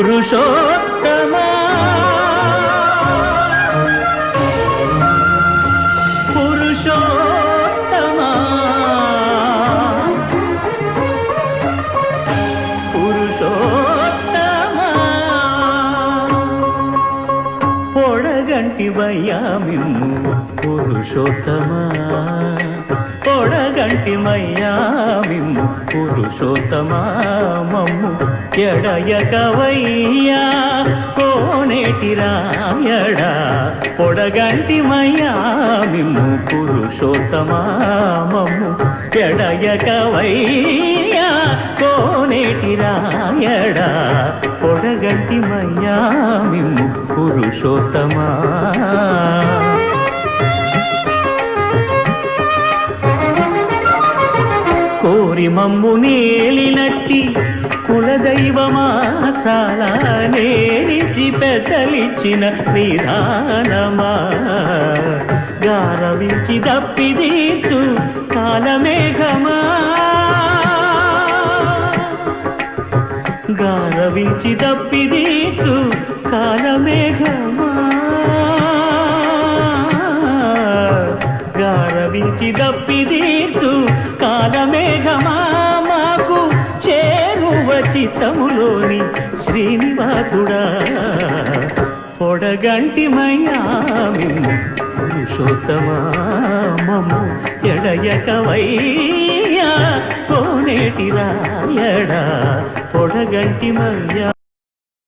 పురుషోత్తమా పురుషోత్తమా పురుషోత్తమా పొడగంటివయ్యా మిమ్ము పురుషోత్తమా పొడగంటిమయ్యా మిమ్ము పురుషోత్తమా మమ్ము ఎడయకవయ్యా కోనేటి రాయడా పొడగంటిమయ్యా మిమ్ము పురుషోత్తమా మమ్ము ఎడయకవయ్యా కోనేటి రాయడా పొడగంటిమయ్యా మిమ్ము పురుషోత్తమా కోరి మమ్ము నేలినట్టి కులదైవమా చాలా నేరిచి పెద్దలిచ్చిన విధానమా గారవించి దప్పిదీచు కాలమేఘమా గారవించి దప్పిదీచు కాలమేఘమా గారవించి దప్పిదీచు కాలమేఘమా మాకు చేరువ చిత్తములోని శ్రీనివాసుడా పొడగంటిమయ్యా మిమ్ము పురుషోత్తమా మమ్ము ఎడయకవయ్యా కోనేటి రాయడా పొడగంటిమయ్యా